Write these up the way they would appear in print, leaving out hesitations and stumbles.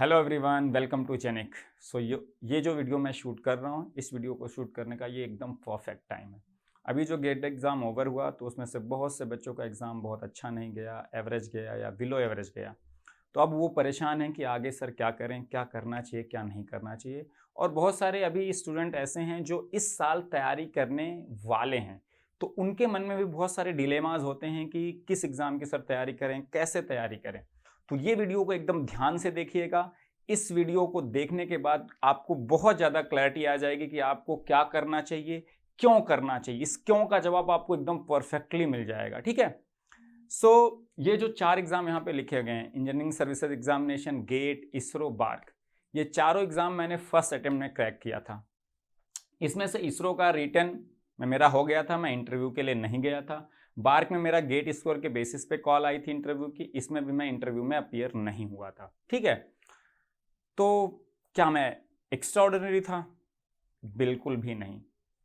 Hello everyone, welcome to चेनिक। So ये जो वीडियो मैं शूट कर रहा हूँ, इस वीडियो को शूट करने का ये एकदम परफेक्ट टाइम है। अभी जो गेट एग्ज़ाम ओवर हुआ तो उसमें से बहुत से बच्चों का एग्ज़ाम बहुत अच्छा नहीं गया, एवरेज गया या बिलो एवरेज गया। तो अब वो परेशान हैं कि आगे सर क्या करें, क्या करना चाहिए, क्या नहीं करना चाहिए। और बहुत सारे अभी स्टूडेंट ऐसे हैं जो इस साल तैयारी करने वाले हैं, तो उनके मन में भी बहुत सारे डिलेमास होते हैं कि किस एग्ज़ाम की सर तैयारी करें, कैसे तैयारी करें। तो ये वीडियो को एकदम ध्यान से देखिएगा। इस वीडियो को देखने के बाद आपको बहुत ज़्यादा क्लैरिटी आ जाएगी कि आपको क्या करना चाहिए, क्यों करना चाहिए। इस क्यों का जवाब आपको एकदम परफेक्टली मिल जाएगा, ठीक है। सो ये जो 4 एग्ज़ाम यहाँ पे लिखे गए हैं, engineering services examination, GATE, ISRO, BARC, ये चारों एग्ज़ाम मैंने फर्स्ट अटेम्प्ट में क्रैक किया था। इसमें से इसरो का रिटन में मेरा हो गया था, मैं इंटरव्यू के लिए नहीं गया था। बार्क में मेरा गेट स्कोर के बेसिस पे कॉल आई थी इंटरव्यू की, इसमें भी मैं इंटरव्यू में अपीयर नहीं हुआ था, ठीक है। तो क्या मैं एक्स्ट्राऑर्डिनरी था? बिल्कुल भी नहीं।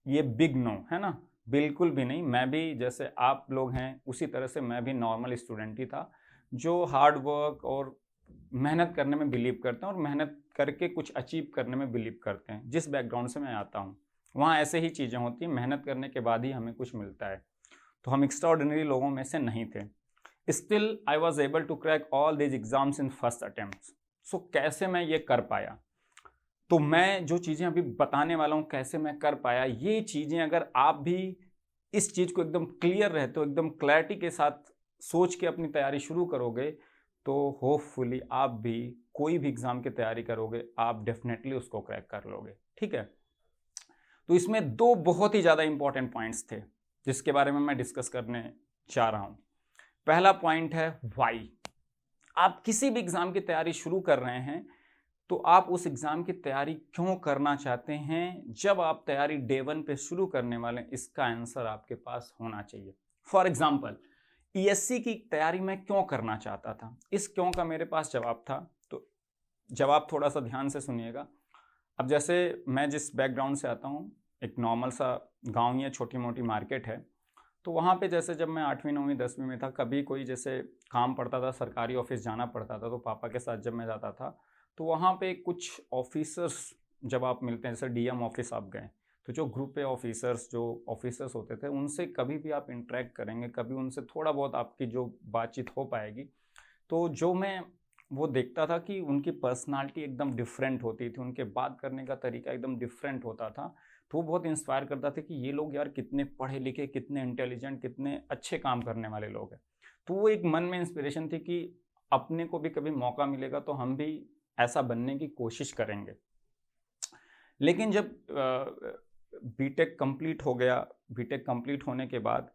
ये बिग नो है ना, बिल्कुल भी नहीं। मैं भी जैसे आप लोग हैं उसी तरह से मैं भी नॉर्मल स्टूडेंट ही था, जो हार्ड वर्क और मेहनत करने में बिलीव करते हैं और मेहनत करके कुछ अचीव करने में बिलीव करते हैं। जिस बैकग्राउंड से मैं आता हूँ वहाँ ऐसे ही चीज़ें होती हैं, मेहनत करने के बाद ही हमें कुछ मिलता है। तो हम एक्स्ट्राऑर्डिनरी लोगों में से नहीं थे। Still I was able to crack all these exams in first attempt. So कैसे मैं ये कर पाया? तो मैं जो चीज़ें अभी बताने वाला हूँ कैसे मैं कर पाया, ये चीज़ें अगर आप भी इस चीज़ को एकदम क्लियर रहते हो, एकदम क्लैरिटी के साथ सोच के अपनी तैयारी शुरू करोगे, तो होपफुली आप भी कोई भी एग्ज़ाम की तैयारी करोगे, आप डेफिनेटली उसको क्रैक कर लोगे, ठीक है। तो इसमें दो बहुत ही ज़्यादा इंपॉर्टेंट पॉइंट्स थे जिसके बारे में मैं डिस्कस करने चाह रहा हूँ। पहला पॉइंट है वाई। आप किसी भी एग्ज़ाम की तैयारी शुरू कर रहे हैं तो आप उस एग्ज़ाम की तैयारी क्यों करना चाहते हैं? जब आप तैयारी डे 1 पे शुरू करने वाले हैं, इसका आंसर आपके पास होना चाहिए। फॉर एग्ज़ाम्पल, ईएससी की तैयारी मैं क्यों करना चाहता था? इस क्यों का मेरे पास जवाब था। तो जवाब थोड़ा-सा ध्यान से सुनिएगा। अब जैसे मैं जिस बैकग्राउंड से आता हूँ, एक नॉर्मल सा गाँव या छोटी-मोटी मार्केट है। तो वहाँ पे जैसे जब मैं 8वीं 9वीं 10वीं में था, कभी कोई जैसे काम पड़ता था, सरकारी ऑफ़िस जाना पड़ता था, तो पापा के साथ जब मैं जाता था, तो वहाँ पे कुछ ऑफ़िसर्स जब आप मिलते हैं, जैसे डीएम ऑफ़िस आप गए, तो जो ग्रुप ए ऑफ़िसर्स जो ऑफ़िसर्स होते थे, उनसे कभी भी आप इंटरैक्ट करेंगे, कभी उनसे थोड़ा बहुत आपकी जो बातचीत हो पाएगी, तो जो मैं वो देखता था कि उनकी पर्सनैलिटी एकदम डिफरेंट होती थी, उनके बात करने का तरीका एकदम डिफरेंट होता था। तो वो बहुत इंस्पायर करता था कि ये लोग यार कितने पढ़े लिखे, कितने इंटेलिजेंट, कितने अच्छे काम करने वाले लोग हैं। तो वो एक मन में इंस्पिरेशन थी कि अपने को भी कभी मौका मिलेगा तो हम भी ऐसा बनने की कोशिश करेंगे। लेकिन जब बीटेक कंप्लीट हो गया, बीटेक कंप्लीट होने के बाद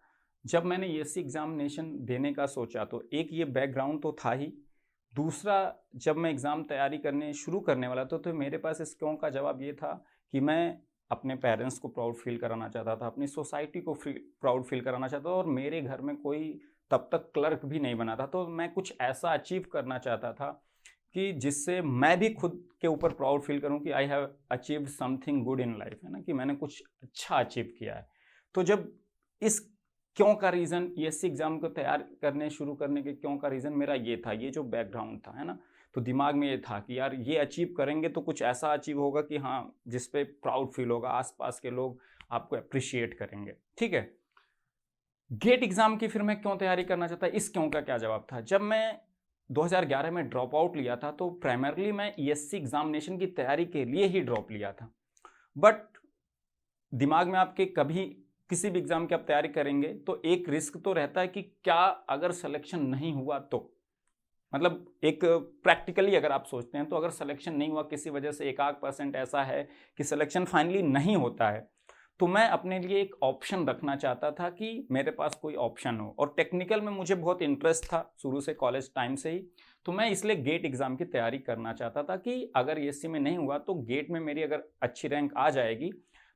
जब मैंने यूएससी एग्ज़ामिनेशन देने का सोचा, तो एक ये बैकग्राउंड तो था ही। दूसरा, जब मैं एग्ज़ाम तैयारी करने शुरू करने वाला था, तो मेरे पास इस क्यों का जवाब ये था कि मैं अपने पेरेंट्स को प्राउड फ़ील कराना चाहता था, अपनी सोसाइटी को प्राउड फ़ील कराना चाहता था और मेरे घर में कोई तब तक क्लर्क भी नहीं बना था। तो मैं कुछ ऐसा अचीव करना चाहता था कि जिससे मैं भी खुद के ऊपर प्राउड फ़ील करूँ कि I have achieved something good in life, है ना? कि मैंने कुछ अच्छा अचीव किया है। तो जब इस क्यों का रीज़न, यूएससी एग्ज़ाम को तैयार करने शुरू करने के क्यों का रीज़न मेरा ये था, ये जो बैकग्राउंड था, है ना? तो दिमाग में ये था कि यार ये अचीव करेंगे तो कुछ ऐसा अचीव होगा कि हाँ, जिस पे प्राउड फ़ील होगा, आस-पास के लोग आपको एप्रिशिएट करेंगे, ठीक है? गेट एग्ज़ाम की फिर मैं क्यों तैयारी करना चाहता, इस क्यों का क्या जवाब था? जब मैं 2011 में ड्रॉप आउट लिया था, तो प्राइमरीली मैं ईएससी एग्ज़ामिनेशन की तैयारी के लिए ही ड्रॉप लिया था। बट दिमाग में आपके कभी किसी भी एग्ज़ाम की आप तैयारी करेंगे तो एक रिस्क तो रहता है कि क्या अगर सिलेक्शन नहीं हुआ तो? मतलब एक प्रैक्टिकली अगर आप सोचते हैं तो अगर सिलेक्शन नहीं हुआ किसी वजह से, 1 आध परसेंट ऐसा है कि सिलेक्शन फाइनली नहीं होता है, तो मैं अपने लिए एक ऑप्शन रखना चाहता था कि मेरे पास कोई ऑप्शन हो। और टेक्निकल में मुझे बहुत इंटरेस्ट था शुरू से, कॉलेज टाइम से ही। तो मैं इसलिए गेट एग्ज़ाम की तैयारी करना चाहता था कि अगर यूएससी में नहीं हुआ तो गेट में मेरी अगर अच्छी रैंक आ जाएगी,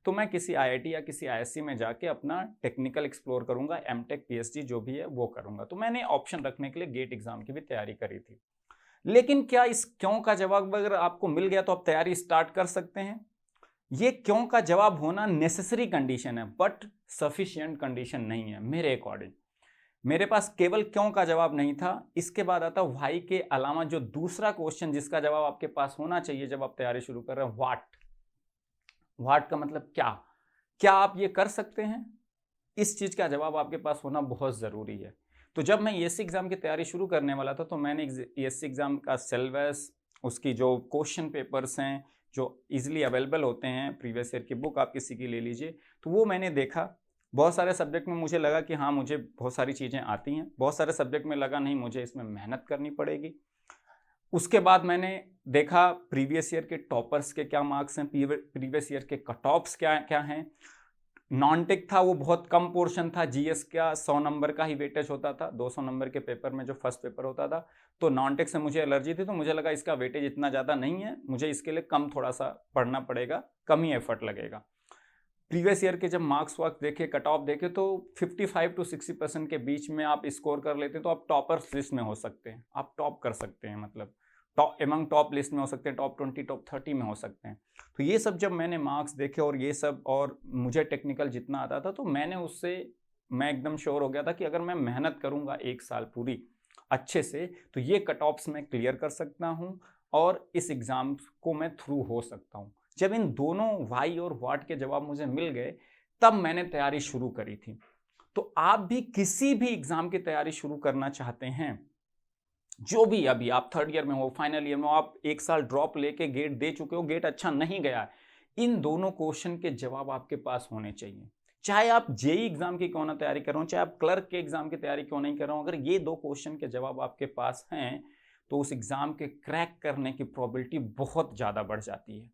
तो मैं किसी आईआईटी या किसी आईएससी में जाके अपना टेक्निकल एक्सप्लोर करूँगा, एमटेक, पीएचडी जो भी है वो करूँगा। तो मैंने ऑप्शन रखने के लिए गेट एग्ज़ाम की भी तैयारी करी थी। लेकिन क्या इस क्यों का जवाब अगर आपको मिल गया तो आप तैयारी स्टार्ट कर सकते हैं? ये क्यों का जवाब होना नेसेसरी कंडीशन है, बट सफिशिएंट कंडीशन नहीं है मेरे अकॉर्डिंग। मेरे पास केवल क्यों का जवाब नहीं था। इसके बाद आता व्हाई के अलावा जो दूसरा क्वेश्चन जिसका जवाब आपके पास होना चाहिए जब आप तैयारी शुरू कर रहे हैं, व्हाट। व्हाट का मतलब क्या, क्या आप ये कर सकते हैं, इस चीज का जवाब आपके पास होना बहुत जरूरी है। तो जब मैं ईएससी एग्जाम की तैयारी शुरू करने वाला था तो मैंने ईएससी एग्जाम का सिलेबस, उसकी जो क्वेश्चन पेपर्स हैं जो इजीली अवेलेबल होते हैं, प्रीवियस ईयर की बुक आप किसी की ले लीजिए, तो वो मैंने देखा। बहुत सारे सब्जेक्ट में मुझे लगा कि हाँ मुझे बहुत सारी चीज़ें आती हैं, बहुत सारे सब्जेक्ट में लगा नहीं मुझे इसमें मेहनत करनी पड़ेगी। उसके बाद मैंने देखा प्रीवियस ईयर के टॉपर्स के क्या मार्क्स हैं, प्रीवियस ईयर के कट ऑफ्स क्या क्या हैं। नॉन टेक था वो बहुत कम पोर्शन था, जीएस का 100 नंबर का ही वेटेज होता था 200 नंबर के पेपर में जो फर्स्ट पेपर होता था। तो नॉन टेक से मुझे एलर्जी थी, तो मुझे लगा इसका वेटेज इतना ज़्यादा नहीं है, मुझे इसके लिए कम थोड़ा सा पढ़ना पड़ेगा, कम ही एफर्ट लगेगा। प्रीवियस ईयर के जब मार्क्स वार्क्स देखे, कट ऑफ देखे, तो 55 to 60% के बीच में आप स्कोर कर लेते हैं तो आप टॉपर्स लिस्ट में हो सकते हैं, आप टॉप कर सकते हैं, मतलब टॉप एमंग टॉप लिस्ट में हो सकते हैं, टॉप 20 टॉप 30 में हो सकते हैं। तो ये सब जब मैंने मार्क्स देखे और ये सब, और मुझे टेक्निकल जितना आता था, तो मैंने उससे मैं एकदम श्योर हो गया था कि अगर मैं मेहनत करूंगा 1 साल पूरी अच्छे से तो ये कट ऑफ्स मैं क्लियर कर सकता हूँ और इस एग्ज़ाम को मैं थ्रू हो सकता हूँ। जब इन दोनों वाई और व्हाट के जवाब मुझे मिल गए तब मैंने तैयारी शुरू करी थी। तो आप भी किसी भी एग्ज़ाम की तैयारी शुरू करना चाहते हैं, जो भी, अभी आप थर्ड ईयर में हो, फाइनल ईयर में हो, आप 1 साल ड्रॉप लेके गेट दे चुके हो, गेट अच्छा नहीं गया, इन दोनों क्वेश्चन के जवाब आपके पास होने चाहिए। चाहे आप जेई एग्जाम की क्यों ना तैयारी कर रहे हो, चाहे आप क्लर्क के एग्जाम की तैयारी क्यों नहीं कर रहे हो, अगर ये 2 क्वेश्चन के जवाब आपके पास हैं तो उस एग्जाम के क्रैक करने की प्रोबेबिलिटी बहुत ज़्यादा बढ़ जाती है।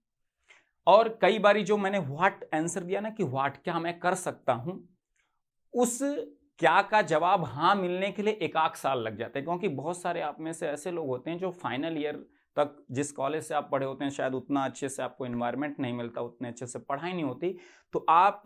और कई बारी जो मैंने व्हाट आंसर दिया ना कि व्हाट क्या मैं कर सकता हूं, उस क्या का जवाब हाँ मिलने के लिए 1-8 साल लग जाते हैं, क्योंकि बहुत सारे आप में से ऐसे लोग होते हैं जो फाइनल ईयर तक जिस कॉलेज से आप पढ़े होते हैं शायद उतना अच्छे से आपको इन्वायरमेंट नहीं मिलता, उतने अच्छे से पढ़ाई नहीं होती, तो आप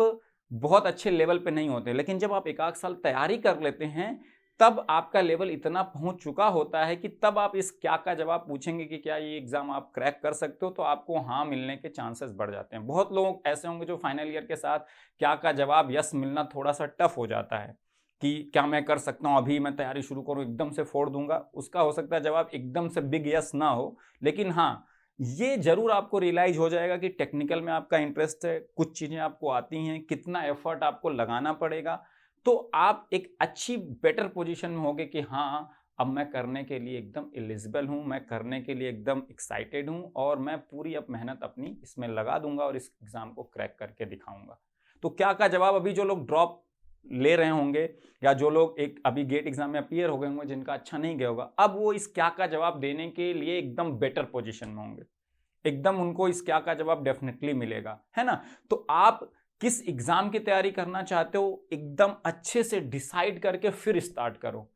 बहुत अच्छे लेवल पे नहीं होते। लेकिन जब आप 1-8 साल तैयारी कर लेते हैं तब आपका लेवल इतना पहुंच चुका होता है कि तब आप इस क्या का जवाब पूछेंगे कि क्या ये एग्जाम आप क्रैक कर सकते हो, तो आपको हाँ मिलने के चांसेस बढ़ जाते हैं। बहुत लोग ऐसे होंगे जो फाइनल ईयर के साथ क्या का जवाब यस मिलना थोड़ा सा टफ हो जाता है कि क्या मैं कर सकता हूँ, अभी मैं तैयारी शुरू करूँ एकदम से फोड़ दूंगा, उसका हो सकता है जवाब एकदम से बिग यस ना हो। लेकिन हाँ, ये जरूर आपको रियलाइज हो जाएगा कि टेक्निकल में आपका इंटरेस्ट है, कुछ चीजें आपको आती हैं, कितना एफर्ट आपको लगाना पड़ेगा, तो आप एक अच्छी बेटर पोजीशन में होगे कि हाँ अब मैं करने के लिए एकदम एलिजिबल हूँ, मैं करने के लिए एकदम एक्साइटेड हूँ और मैं पूरी अब मेहनत अपनी इसमें लगा दूंगा और इस एग्जाम को क्रैक करके दिखाऊंगा। तो क्या का जवाब अभी जो लोग ड्रॉप ले रहे होंगे या जो लोग एक अभी गेट एग्जाम में अपीयर हो गए होंगे जिनका अच्छा नहीं गया होगा, अब वो इस क्या का जवाब देने के लिए एकदम बेटर पोजीशन में होंगे, एकदम उनको इस क्या का जवाब डेफिनेटली मिलेगा, है ना। तो आप किस एग्जाम की तैयारी करना चाहते हो एकदम अच्छे से डिसाइड करके फिर स्टार्ट करो।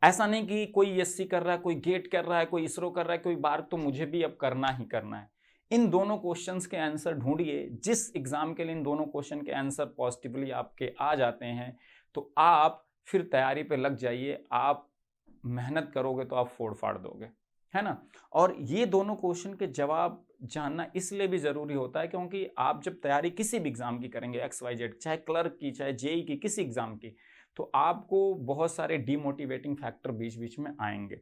ऐसा नहीं कि कोई एससी कर रहा है, कोई गेट कर रहा है, कोई इसरो कर रहा है, कोई बार, तो मुझे भी अब करना ही करना है। इन दोनों क्वेश्चंस के आंसर ढूंढिए, जिस एग्जाम के लिए इन दोनों क्वेश्चन के आंसर पॉजिटिवली आपके आ जाते हैं तो आप फिर तैयारी पे लग जाइए, आप मेहनत करोगे तो आप फोड़ फाड़ दोगे, है ना। और ये दोनों क्वेश्चन के जवाब जानना इसलिए भी जरूरी होता है क्योंकि आप जब तैयारी किसी भी एग्जाम की करेंगे, XYZ, चाहे क्लर्क की, चाहे जेई की, किसी एग्जाम की, तो आपको बहुत सारे डीमोटिवेटिंग फैक्टर बीच बीच में आएंगे।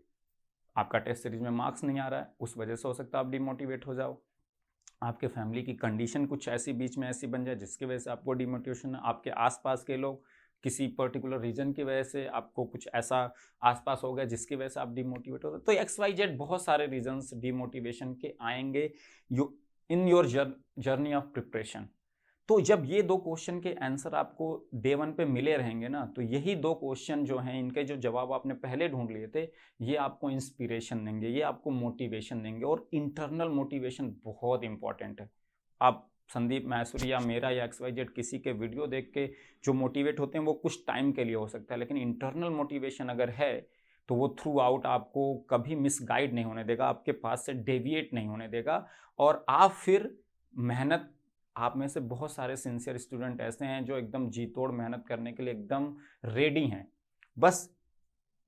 आपका टेस्ट सीरीज में मार्क्स नहीं आ रहा है, उस वजह से हो सकता है आप डीमोटिवेट हो जाओ। आपके फैमिली की कंडीशन कुछ ऐसी बीच में ऐसी बन जाए जिसकी वजह से आपको डिमोटिवेशन, आपके आसपास के लोग किसी पर्टिकुलर रीजन की वजह से आपको कुछ ऐसा आसपास हो गया जिसकी वजह से आप डिमोटिवेट हो गए, तो XYZ बहुत सारे रीजंस डिमोटिवेशन के आएंगे in your journey of preparation. तो जब ये 2 क्वेश्चन के आंसर आपको डे 1 पे मिले रहेंगे ना, तो यही 2 क्वेश्चन जो हैं इनके जो जवाब आपने पहले ढूंढ लिए थे, ये आपको इंस्पिरेशन देंगे, ये आपको मोटिवेशन देंगे। और इंटरनल मोटिवेशन बहुत इंपॉर्टेंट है। आप संदीप मैसूरी या मेरा या XYZ किसी के वीडियो देख के जो मोटिवेट होते हैं वो कुछ टाइम के लिए हो सकता है, लेकिन इंटरनल मोटिवेशन अगर है तो वो थ्रू आउट आपको कभी मिसगाइड नहीं होने देगा, आपके पास से डेविएट नहीं होने देगा। और आप फिर मेहनत, आप में से बहुत सारे सिंसियर स्टूडेंट ऐसे हैं जो एकदम जी तोड़ मेहनत करने के लिए एकदम रेडी हैं, बस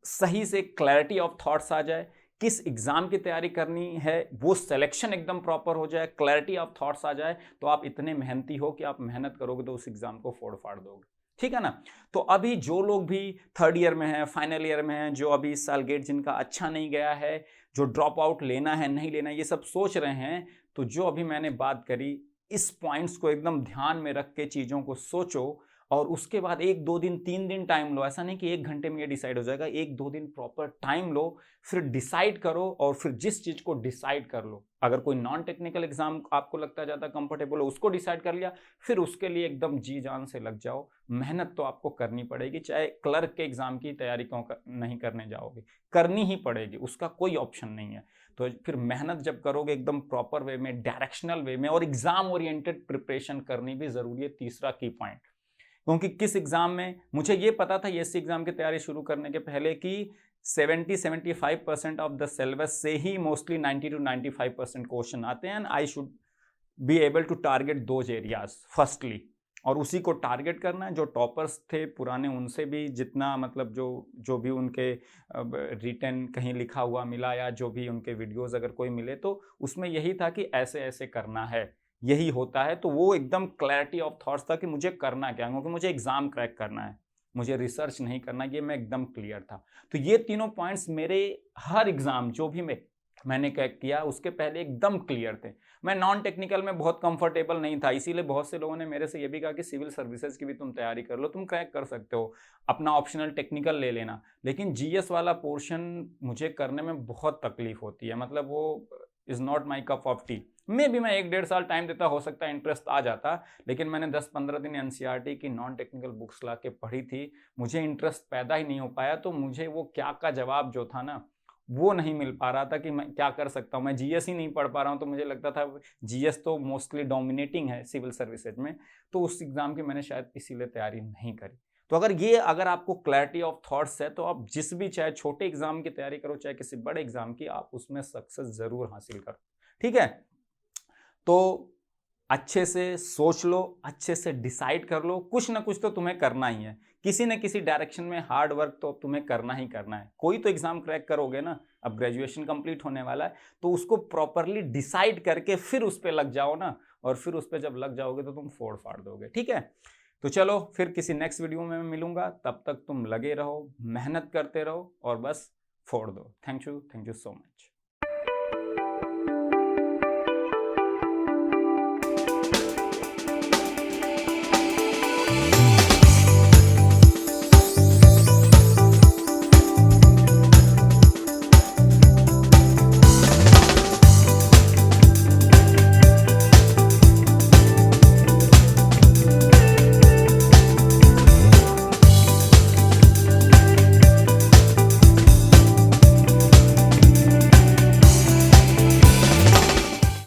सही से क्लैरिटी ऑफ थॉट्स आ जाए, किस एग्जाम की तैयारी करनी है वो सिलेक्शन एकदम प्रॉपर हो जाए, क्लैरिटी ऑफ थॉट्स आ जाए, तो आप इतने मेहनती हो कि आप मेहनत करोगे तो उस एग्जाम को फोड़ फाड़ दोगे। ठीक है ना। तो अभी जो लोग भी थर्ड ईयर में हैं, फाइनल ईयर में हैं, जो अभी इस साल गेट जिनका अच्छा नहीं गया है, जो ड्रॉप आउट लेना है नहीं लेना है, ये सब सोच रहे हैं, तो जो अभी मैंने बात करी, इस पॉइंट्स को एकदम ध्यान में रख के चीज़ों को सोचो और उसके बाद 1-2 दिन 3 दिन टाइम लो। ऐसा नहीं कि 1 घंटे में ये डिसाइड हो जाएगा, 1-2 दिन प्रॉपर टाइम लो, फिर डिसाइड करो और फिर जिस चीज़ को डिसाइड कर लो, अगर कोई नॉन टेक्निकल एग्जाम आपको लगता है ज़्यादा कंफर्टेबल हो, उसको डिसाइड कर लिया, फिर उसके लिए एकदम जी जान से लग जाओ। मेहनत तो आपको करनी पड़ेगी, चाहे क्लर्क के एग्जाम की तैयारी क्यों नहीं करने जाओगे, करनी ही पड़ेगी, उसका कोई ऑप्शन नहीं है। तो फिर मेहनत जब करोगे एकदम प्रॉपर वे में, डायरेक्शनल वे में, और एग्जाम ओरिएंटेड प्रिपरेशन करनी भी जरूरी है, तीसरा की पॉइंट। क्योंकि किस एग्जाम में, मुझे ये पता था एससी एग्जाम की तैयारी शुरू करने के पहले कि 70-75% ऑफ द सिलेबस से ही मोस्टली 90 to 95% क्वेश्चन आते हैं, and I should be able to target those areas firstly, और उसी को टारगेट करना है। जो टॉपर्स थे पुराने, उनसे भी जितना मतलब जो जो भी उनके रिटन कहीं लिखा हुआ मिला या जो भी उनके वीडियोस अगर कोई मिले, तो उसमें यही था कि ऐसे ऐसे करना है, यही होता है। तो वो एकदम क्लैरिटी ऑफ थॉट्स था कि मुझे करना क्या है, क्योंकि मुझे एग्जाम क्रैक करना है, मुझे रिसर्च नहीं करना, ये मैं एकदम क्लियर था। तो ये तीनों पॉइंट्स मेरे हर एग्जाम जो भी मैंने क्रैक किया उसके पहले एकदम क्लियर थे। मैं नॉन टेक्निकल में बहुत कंफर्टेबल नहीं था, इसीलिए बहुत से लोगों ने मेरे से ये भी कहा कि सिविल सर्विसेज की भी तुम तैयारी कर लो, तुम क्रैक कर सकते हो, अपना ऑप्शनल टेक्निकल ले लेना। लेकिन जीएस वाला पोर्शन मुझे करने में बहुत तकलीफ होती है, मतलब वो is not my cup of tea. मे भी मैं 1-1.5 साल टाइम देता, हो सकता है इंटरेस्ट आ जाता, लेकिन मैंने 10-15 दिन एनसीईआरटी की नॉन टेक्निकल बुक्स ला के पढ़ी थी, मुझे इंटरेस्ट पैदा ही नहीं हो पाया। तो मुझे वो क्या का जवाब जो था ना, वो नहीं मिल पा रहा था कि मैं क्या कर सकता हूँ। मैं जीएस ही नहीं पढ़ पा रहा हूँ, तो मुझे लगता था जीएस तो मोस्टली डोमिनेटिंग है सिविल सर्विसेज में, तो उस एग्जाम की मैंने शायद इसीलिए तैयारी नहीं करी। तो अगर आपको क्लैरिटी ऑफ थॉट्स है, तो आप जिस भी, चाहे छोटे एग्जाम की तैयारी करो, चाहे किसी बड़े एग्जाम की, आप उसमें सक्सेस जरूर हासिल करो। ठीक है, तो अच्छे से सोच लो, अच्छे से डिसाइड कर लो, कुछ ना कुछ तो तुम्हें करना ही है, किसी न किसी डायरेक्शन में हार्ड वर्क तो तुम्हें करना ही करना है। कोई तो एग्जाम क्रैक करोगे ना, अब ग्रेजुएशन कंप्लीट होने वाला है, तो उसको प्रॉपरली डिसाइड करके फिर उस पर लग जाओ ना, और फिर उस पर जब लग जाओगे तो तुम फोड़ फाड़ दोगे। ठीक है, तो चलो फिर किसी नेक्स्ट वीडियो में मैं मिलूंगा, तब तक तुम लगे रहो, मेहनत करते रहो और बस फोड़ दो। Thank you so much.